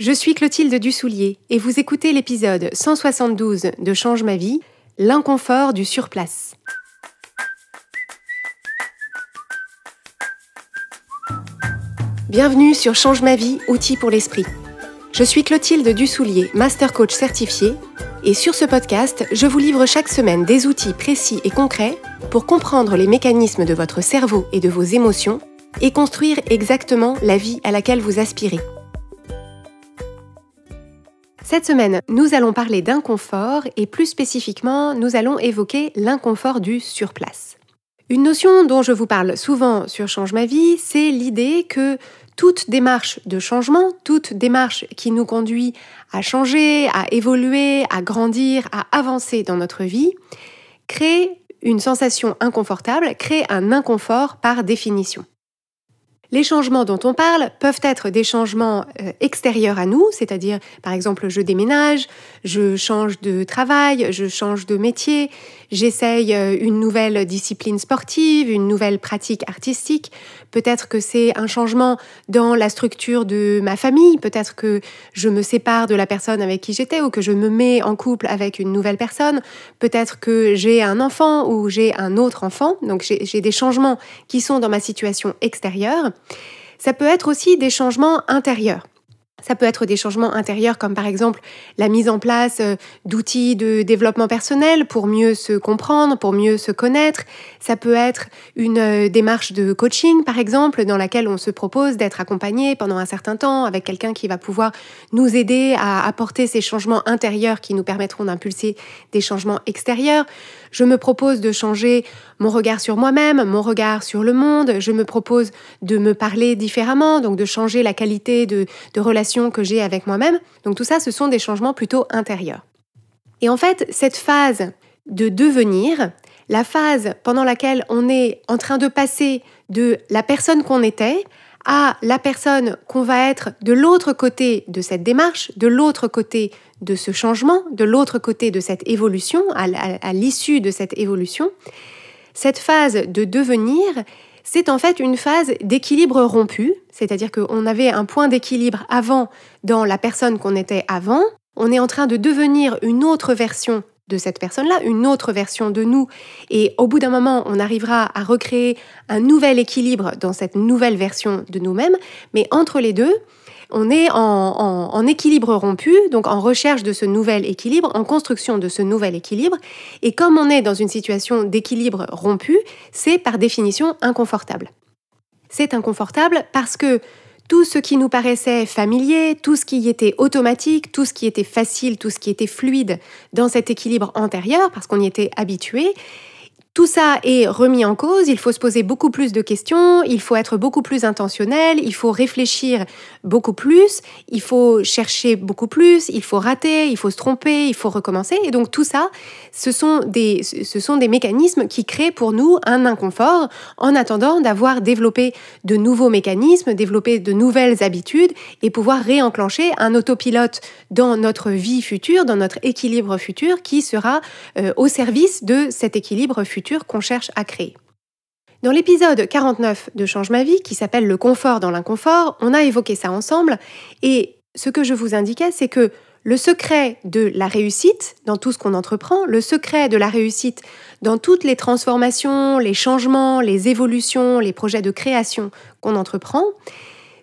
Je suis Clotilde Dussoulier et vous écoutez l'épisode 172 de Change ma vie, l'inconfort du surplace. Bienvenue sur Change ma vie, outils pour l'esprit. Je suis Clotilde Dussoulier, master coach certifié, et sur ce podcast, je vous livre chaque semaine des outils précis et concrets pour comprendre les mécanismes de votre cerveau et de vos émotions et construire exactement la vie à laquelle vous aspirez. Cette semaine, nous allons parler d'inconfort et plus spécifiquement, nous allons évoquer l'inconfort du surplace. Une notion dont je vous parle souvent sur Change ma vie, c'est l'idée que toute démarche de changement, toute démarche qui nous conduit à changer, à évoluer, à grandir, à avancer dans notre vie, crée une sensation inconfortable, crée un inconfort par définition. Les changements dont on parle peuvent être des changements extérieurs à nous, c'est-à-dire par exemple je déménage, je change de travail, je change de métier, j'essaye une nouvelle discipline sportive, une nouvelle pratique artistique. Peut-être que c'est un changement dans la structure de ma famille, peut-être que je me sépare de la personne avec qui j'étais ou que je me mets en couple avec une nouvelle personne, peut-être que j'ai un enfant ou j'ai un autre enfant, donc j'ai des changements qui sont dans ma situation extérieure. Ça peut être aussi des changements intérieurs. Ça peut être des changements intérieurs comme par exemple la mise en place d'outils de développement personnel pour mieux se comprendre, pour mieux se connaître. Ça peut être une démarche de coaching par exemple dans laquelle on se propose d'être accompagné pendant un certain temps avec quelqu'un qui va pouvoir nous aider à apporter ces changements intérieurs qui nous permettront d'impulser des changements extérieurs. Je me propose de changer mon regard sur moi-même, mon regard sur le monde. Je me propose de me parler différemment, donc de changer la qualité de relation que j'ai avec moi-même. Donc tout ça, ce sont des changements plutôt intérieurs. Et en fait, cette phase de devenir, la phase pendant laquelle on est en train de passer de la personne qu'on était à la personne qu'on va être de l'autre côté de cette démarche, de l'autre côté de ce changement, de l'autre côté de cette évolution, à l'issue de cette évolution, cette phase de devenir, c'est en fait une phase d'équilibre rompu, c'est-à-dire qu'on avait un point d'équilibre avant dans la personne qu'on était avant, on est en train de devenir une autre version de cette personne-là, une autre version de nous, et au bout d'un moment, on arrivera à recréer un nouvel équilibre dans cette nouvelle version de nous-mêmes, mais entre les deux, on est en équilibre rompu, donc en recherche de ce nouvel équilibre, en construction de ce nouvel équilibre. Et comme on est dans une situation d'équilibre rompu, c'est par définition inconfortable. C'est inconfortable parce que tout ce qui nous paraissait familier, tout ce qui était automatique, tout ce qui était facile, tout ce qui était fluide dans cet équilibre antérieur, parce qu'on y était habitué, tout ça est remis en cause, il faut se poser beaucoup plus de questions, il faut être beaucoup plus intentionnel, il faut réfléchir beaucoup plus, il faut chercher beaucoup plus, il faut rater, il faut se tromper, il faut recommencer. Et donc tout ça, ce sont des mécanismes qui créent pour nous un inconfort en attendant d'avoir développé de nouveaux mécanismes, développé de nouvelles habitudes et pouvoir réenclencher un autopilote dans notre vie future, dans notre équilibre futur qui sera au service de cet équilibre futur qu'on cherche à créer. Dans l'épisode 49 de Change ma vie, qui s'appelle « Le confort dans l'inconfort », on a évoqué ça ensemble et ce que je vous indiquais, c'est que le secret de la réussite dans tout ce qu'on entreprend, le secret de la réussite dans toutes les transformations, les changements, les évolutions, les projets de création qu'on entreprend,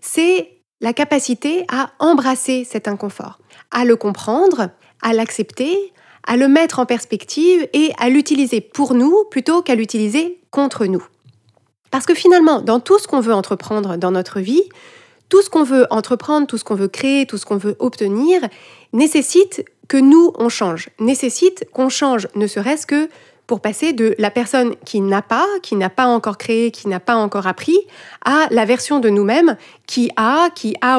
c'est la capacité à embrasser cet inconfort, à le comprendre, à l'accepter, à le mettre en perspective et à l'utiliser pour nous plutôt qu'à l'utiliser contre nous. Parce que finalement, dans tout ce qu'on veut entreprendre dans notre vie, tout ce qu'on veut entreprendre, tout ce qu'on veut créer, tout ce qu'on veut obtenir, nécessite que nous, on change. Nécessite qu'on change, ne serait-ce que pour passer de la personne qui n'a pas encore créé, qui n'a pas encore appris, à la version de nous-mêmes qui a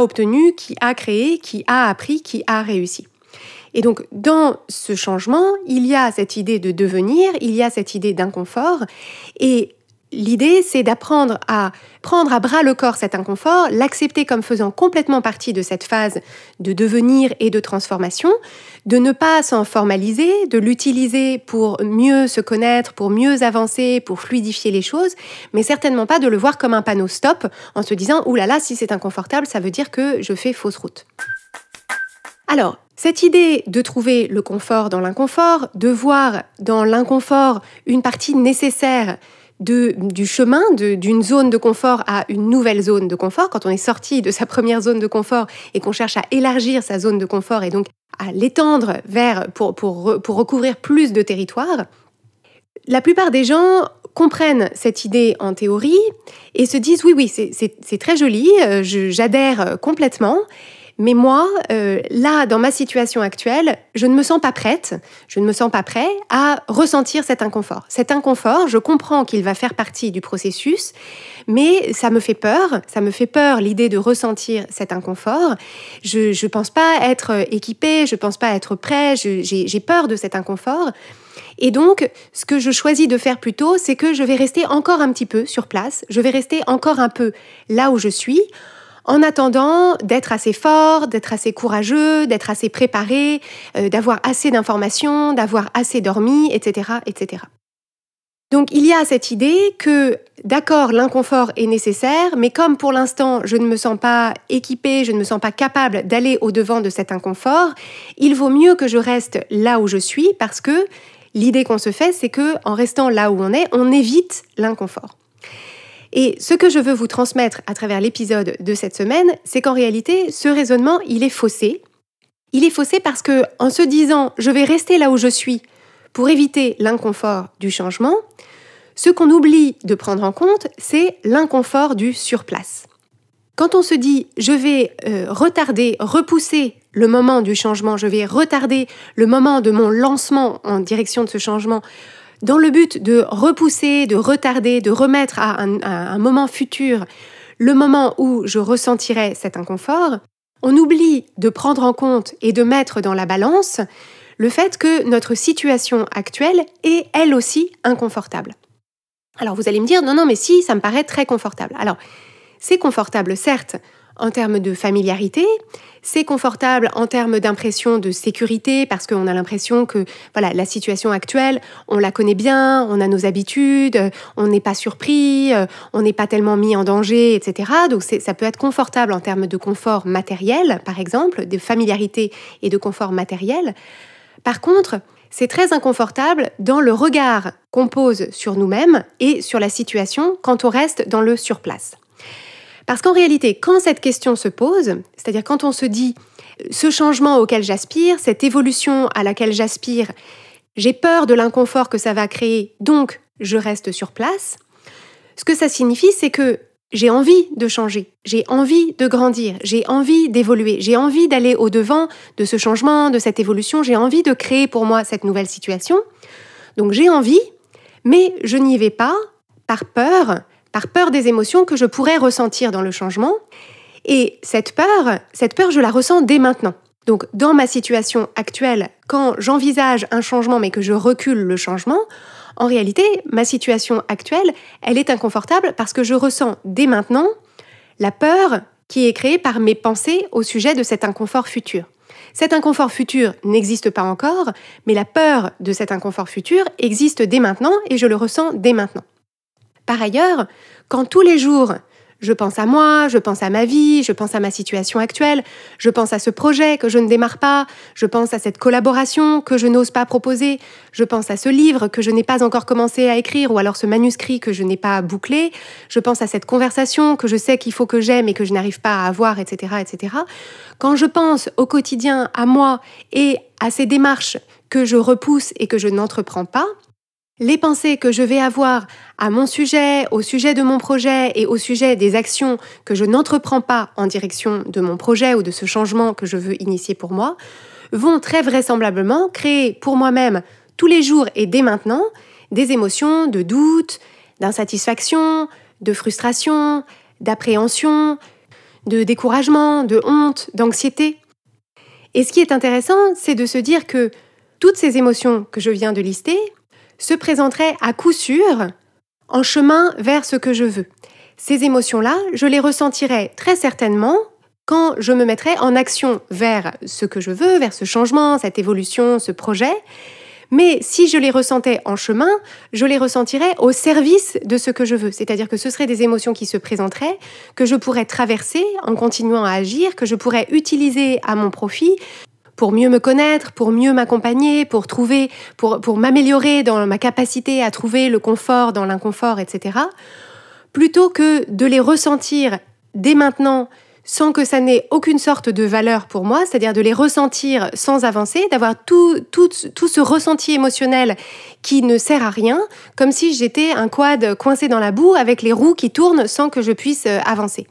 obtenu, qui a créé, qui a appris, qui a réussi. Et donc, dans ce changement, il y a cette idée de devenir, il y a cette idée d'inconfort. Et l'idée, c'est d'apprendre à prendre à bras le corps cet inconfort, l'accepter comme faisant complètement partie de cette phase de devenir et de transformation, de ne pas s'en formaliser, de l'utiliser pour mieux se connaître, pour mieux avancer, pour fluidifier les choses, mais certainement pas de le voir comme un panneau stop en se disant « Ouh là là, si c'est inconfortable, ça veut dire que je fais fausse route ». Alors, cette idée de trouver le confort dans l'inconfort, de voir dans l'inconfort une partie nécessaire du chemin, d'une zone de confort à une nouvelle zone de confort, quand on est sorti de sa première zone de confort et qu'on cherche à élargir sa zone de confort et donc à l'étendre pour recouvrir plus de territoire, la plupart des gens comprennent cette idée en théorie et se disent oui, c'est très joli, j'adhère complètement. Mais moi, là, dans ma situation actuelle, je ne me sens pas prête, je ne me sens pas prêt à ressentir cet inconfort. Cet inconfort, je comprends qu'il va faire partie du processus, mais ça me fait peur l'idée de ressentir cet inconfort. Je ne pense pas être équipée, je ne pense pas être prêt, j'ai peur de cet inconfort. Et donc, ce que je choisis de faire plutôt, c'est que je vais rester encore un petit peu sur place, je vais rester encore un peu là où je suis, en attendant d'être assez fort, d'être assez courageux, d'être assez préparé, d'avoir assez d'informations, d'avoir assez dormi, etc., etc. Donc il y a cette idée que, d'accord, l'inconfort est nécessaire, mais comme pour l'instant je ne me sens pas équipée, je ne me sens pas capable d'aller au-devant de cet inconfort, il vaut mieux que je reste là où je suis parce que l'idée qu'on se fait, c'est que en restant là où on est, on évite l'inconfort. Et ce que je veux vous transmettre à travers l'épisode de cette semaine, c'est qu'en réalité, ce raisonnement, il est faussé. Il est faussé parce que, en se disant « je vais rester là où je suis pour éviter l'inconfort du changement », ce qu'on oublie de prendre en compte, c'est l'inconfort du surplace. Quand on se dit « je vais repousser le moment du changement, je vais retarder le moment de mon lancement en direction de ce changement », dans le but de repousser, de retarder, de remettre à un moment futur le moment où je ressentirai cet inconfort, on oublie de prendre en compte et de mettre dans la balance le fait que notre situation actuelle est elle aussi inconfortable. Alors vous allez me dire, non, mais si, ça me paraît très confortable. Alors, c'est confortable, certes, en termes de familiarité, c'est confortable en termes d'impression de sécurité parce qu'on a l'impression que voilà, la situation actuelle, on la connaît bien, on a nos habitudes, on n'est pas surpris, on n'est pas tellement mis en danger, etc. Donc ça peut être confortable en termes de confort matériel, par exemple, de familiarité et de confort matériel. Par contre, c'est très inconfortable dans le regard qu'on pose sur nous-mêmes et sur la situation quand on reste dans le surplace. Parce qu'en réalité, quand cette question se pose, c'est-à-dire quand on se dit « ce changement auquel j'aspire, cette évolution à laquelle j'aspire, j'ai peur de l'inconfort que ça va créer, donc je reste sur place », ce que ça signifie, c'est que j'ai envie de changer, j'ai envie de grandir, j'ai envie d'évoluer, j'ai envie d'aller au-devant de ce changement, de cette évolution, j'ai envie de créer pour moi cette nouvelle situation. Donc j'ai envie, mais je n'y vais pas par peur des émotions que je pourrais ressentir dans le changement. Et cette peur, je la ressens dès maintenant. Donc, dans ma situation actuelle, quand j'envisage un changement mais que je recule le changement, en réalité, ma situation actuelle, elle est inconfortable parce que je ressens dès maintenant la peur qui est créée par mes pensées au sujet de cet inconfort futur. Cet inconfort futur n'existe pas encore, mais la peur de cet inconfort futur existe dès maintenant et je le ressens dès maintenant. Par ailleurs, quand tous les jours, je pense à moi, je pense à ma vie, je pense à ma situation actuelle, je pense à ce projet que je ne démarre pas, je pense à cette collaboration que je n'ose pas proposer, je pense à ce livre que je n'ai pas encore commencé à écrire ou alors ce manuscrit que je n'ai pas bouclé, je pense à cette conversation que je sais qu'il faut que j'aie mais que je n'arrive pas à avoir, etc., etc. Quand je pense au quotidien à moi et à ces démarches que je repousse et que je n'entreprends pas, les pensées que je vais avoir à mon sujet, au sujet de mon projet et au sujet des actions que je n'entreprends pas en direction de mon projet ou de ce changement que je veux initier pour moi, vont très vraisemblablement créer pour moi-même tous les jours et dès maintenant des émotions de doute, d'insatisfaction, de frustration, d'appréhension, de découragement, de honte, d'anxiété. Et ce qui est intéressant, c'est de se dire que toutes ces émotions que je viens de lister se présenteraient à coup sûr en chemin vers ce que je veux. Ces émotions-là, je les ressentirais très certainement quand je me mettrais en action vers ce que je veux, vers ce changement, cette évolution, ce projet. Mais si je les ressentais en chemin, je les ressentirais au service de ce que je veux. C'est-à-dire que ce seraient des émotions qui se présenteraient, que je pourrais traverser en continuant à agir, que je pourrais utiliser à mon profit pour mieux me connaître, pour mieux m'accompagner, pour m'améliorer dans ma capacité à trouver le confort dans l'inconfort, etc., plutôt que de les ressentir dès maintenant sans que ça n'ait aucune sorte de valeur pour moi, c'est-à-dire de les ressentir sans avancer, d'avoir tout ce ressenti émotionnel qui ne sert à rien, comme si j'étais un quad coincé dans la boue avec les roues qui tournent sans que je puisse avancer.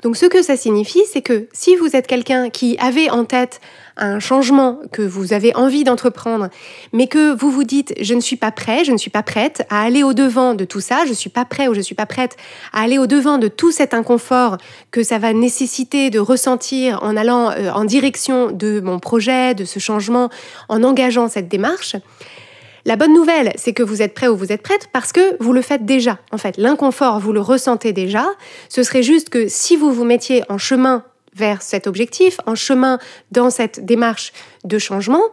Donc ce que ça signifie, c'est que si vous êtes quelqu'un qui avait en tête un changement que vous avez envie d'entreprendre, mais que vous vous dites « je ne suis pas prêt, je ne suis pas prête à aller au-devant de tout ça, je ne suis pas prêt ou je ne suis pas prête à aller au-devant de tout cet inconfort que ça va nécessiter de ressentir en allant en direction de mon projet, de ce changement, en engageant cette démarche », la bonne nouvelle, c'est que vous êtes prêt ou vous êtes prête parce que vous le faites déjà. En fait, l'inconfort, vous le ressentez déjà. Ce serait juste que si vous vous mettiez en chemin vers cet objectif, en chemin dans cette démarche de changement,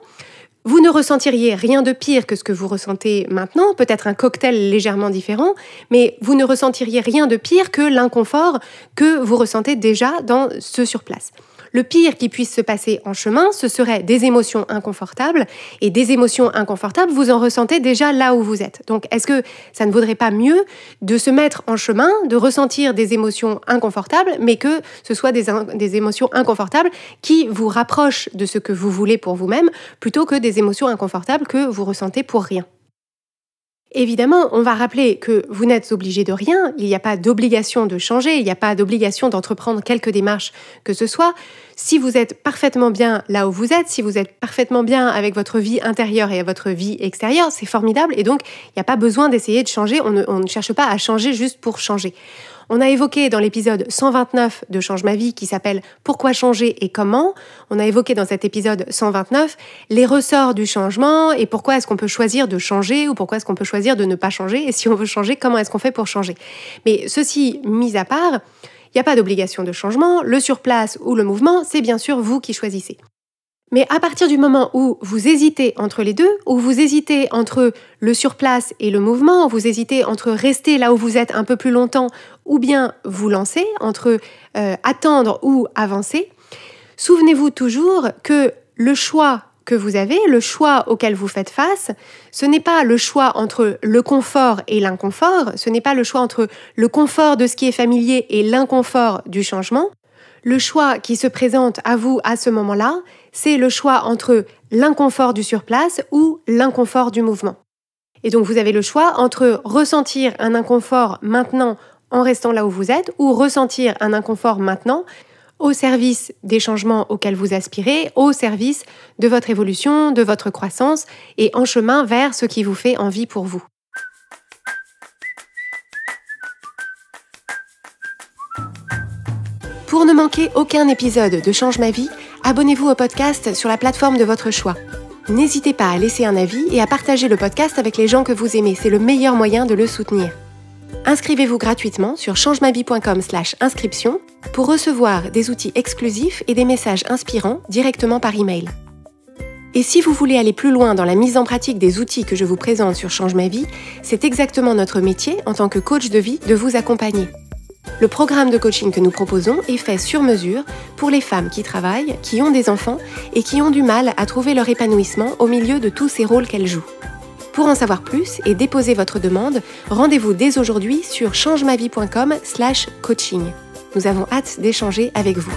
vous ne ressentiriez rien de pire que ce que vous ressentez maintenant, peut-être un cocktail légèrement différent, mais vous ne ressentiriez rien de pire que l'inconfort que vous ressentez déjà dans ce sur place. Le pire qui puisse se passer en chemin, ce serait des émotions inconfortables. Et des émotions inconfortables, vous en ressentez déjà là où vous êtes. Donc, est-ce que ça ne vaudrait pas mieux de se mettre en chemin, de ressentir des émotions inconfortables, mais que ce soit des émotions inconfortables qui vous rapprochent de ce que vous voulez pour vous-même, plutôt que des émotions inconfortables que vous ressentez pour rien? Évidemment, on va rappeler que vous n'êtes obligé de rien, il n'y a pas d'obligation de changer, il n'y a pas d'obligation d'entreprendre quelque démarche que ce soit. Si vous êtes parfaitement bien là où vous êtes, si vous êtes parfaitement bien avec votre vie intérieure et votre vie extérieure, c'est formidable et donc il n'y a pas besoin d'essayer de changer, on ne cherche pas à changer juste pour changer. On a évoqué dans l'épisode 129 de Change ma vie qui s'appelle « Pourquoi changer et comment ?». On a évoqué dans cet épisode 129 les ressorts du changement et pourquoi est-ce qu'on peut choisir de changer ou pourquoi est-ce qu'on peut choisir de ne pas changer et si on veut changer, comment est-ce qu'on fait pour changer. Mais ceci mis à part, il n'y a pas d'obligation de changement, le surplace ou le mouvement, c'est bien sûr vous qui choisissez. Mais à partir du moment où vous hésitez entre les deux, où vous hésitez entre le surplace et le mouvement, vous hésitez entre rester là où vous êtes un peu plus longtemps ou bien vous lancer, entre attendre ou avancer, souvenez-vous toujours que le choix que vous avez, le choix auquel vous faites face, ce n'est pas le choix entre le confort et l'inconfort, ce n'est pas le choix entre le confort de ce qui est familier et l'inconfort du changement. Le choix qui se présente à vous à ce moment-là, c'est le choix entre l'inconfort du surplace ou l'inconfort du mouvement. Et donc vous avez le choix entre ressentir un inconfort maintenant en restant là où vous êtes ou ressentir un inconfort maintenant au service des changements auxquels vous aspirez, au service de votre évolution, de votre croissance et en chemin vers ce qui vous fait envie pour vous. Pour ne manquer aucun épisode de Change ma vie, abonnez-vous au podcast sur la plateforme de votre choix. N'hésitez pas à laisser un avis et à partager le podcast avec les gens que vous aimez, c'est le meilleur moyen de le soutenir. Inscrivez-vous gratuitement sur changemavie.com/inscription pour recevoir des outils exclusifs et des messages inspirants directement par email. Et si vous voulez aller plus loin dans la mise en pratique des outils que je vous présente sur Change ma vie, c'est exactement notre métier en tant que coach de vie de vous accompagner. Le programme de coaching que nous proposons est fait sur mesure pour les femmes qui travaillent, qui ont des enfants et qui ont du mal à trouver leur épanouissement au milieu de tous ces rôles qu'elles jouent. Pour en savoir plus et déposer votre demande, rendez-vous dès aujourd'hui sur changemavie.com/coaching. Nous avons hâte d'échanger avec vous.